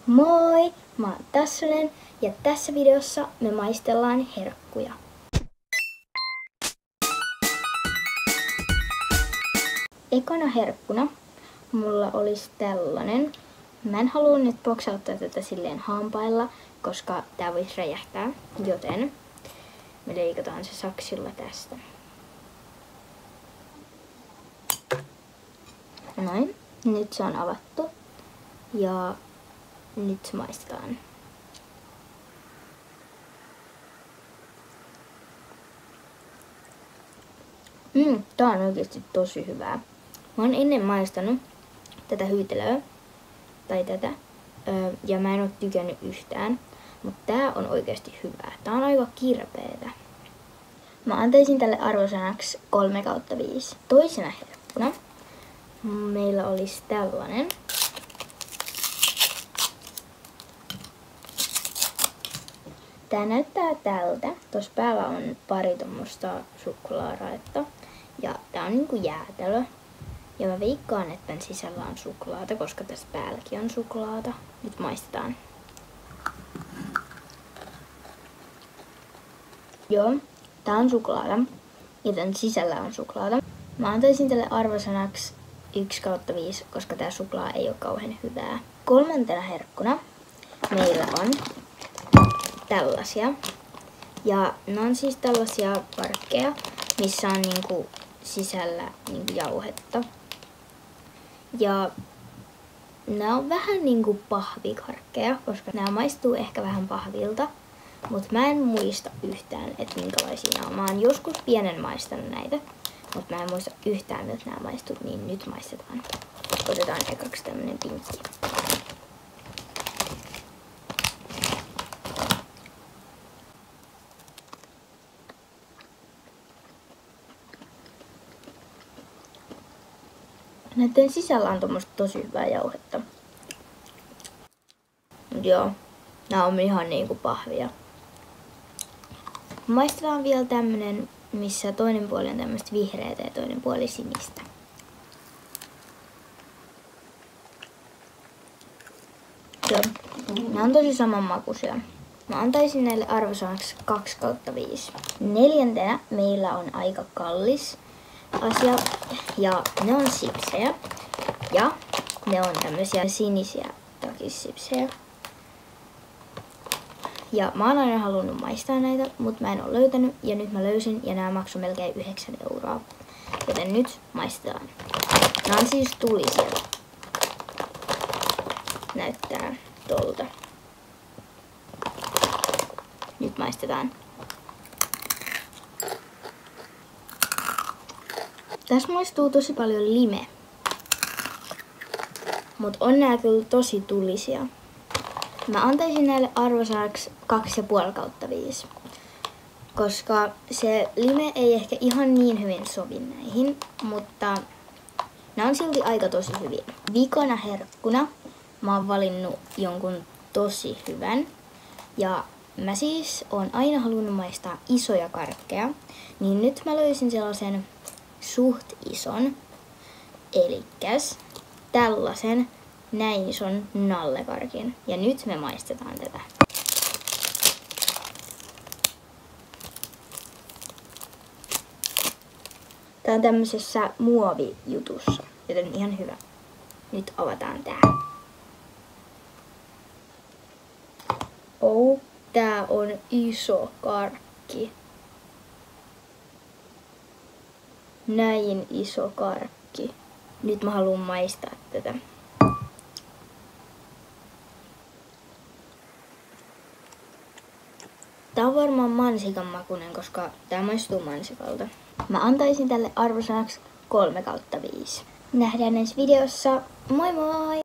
Moi! Mä oon Tassonen ja tässä videossa me maistellaan herkkuja. Ekana herkkuna mulla olisi tällainen. Mä en halua nyt poksauttaa tätä silleen hampailla, koska tää voisi räjähtää, joten me leikataan se saksilla tästä. Noin. Nyt se on avattu. Ja nyt maistetaan. Tää on oikeesti tosi hyvää. Mä oon ennen maistanut tätä hyytelöä, tai tätä, ja mä en oo tykännyt yhtään, mutta tää on oikeesti hyvää. Tää on aika kirpeetä. Mä antaisin tälle arvosanaksi 3/5. Toisena herkkuna meillä olisi tällainen. Tää näyttää tältä. Tuossa päällä on pari tommoista suklaaraetta. Ja tää on niinku jäätelö. Ja mä veikkaan, että tän sisällä on suklaata, koska tässä päälläkin on suklaata. Nyt maistetaan. Joo, tää on suklaata. Ja tän sisällä on suklaata. Mä antaisin tälle arvosanaksi 1/5, koska tää suklaa ei oo kauhean hyvää. Kolmantena herkkuna meillä on tällaisia. Ja ne on siis tällaisia karkkeja, missä on niinku sisällä niinku jauhetta. Ja nämä on vähän niinku pahvikarkkeja, koska nämä maistuu ehkä vähän pahvilta. Mutta mä en muista yhtään, että minkälaisia nämä on. Mä oon joskus pienen maistanut näitä, mutta mä en muista yhtään, miltä nämä maistuu, niin nyt maistetaan. Otetaan ekaksi tämmönen pinkki. Näiden sisällä on tommoista tosi hyvää jauhetta. Mut joo, nää on ihan niinku pahvia. Maistetaan vielä tämmönen, missä toinen puoli on tämmöistä vihreätä ja toinen puoli sinistä. Joo, nää on tosi samanmakuisia. Mä antaisin näille arvosanaksi 2/5. Neljäntenä meillä on aika kallis asia, ja ne on sipsejä, ja ne on tämmösiä sinisiä takissipsejä. Ja mä oon aina halunnut maistaa näitä, mutta mä en oo löytänyt, ja nyt mä löysin, ja nämä maksoi melkein 9 €. Joten nyt maistetaan. Nämä on siis tulisia. Näyttää tolta. Nyt maistetaan. Tässä maistuu tosi paljon lime. Mut on nää kyllä tosi tulisia. Mä antaisin näille arvosanaksi 2,5/5. Koska se lime ei ehkä ihan niin hyvin sovi näihin, mutta nää on silti aika tosi hyviä. Vikana herkkuna mä oon valinnut jonkun tosi hyvän. Ja mä siis oon aina halunnut maistaa isoja karkkeja, niin nyt mä löysin sellaisen suht ison, elikkäs tällaisen näin ison nallekarkin. Ja nyt me maistetaan tätä. Tää on tämmöisessä muovijutussa, joten ihan hyvä. Nyt avataan tää. Oh, tää on iso karkki. Näin iso karkki. Nyt mä haluan maistaa tätä. Tää on varmaan mansikan makuinen, koska tää maistuu mansikalta. Mä antaisin tälle arvosanaksi 3/5. Nähdään ensi videossa. Moi moi!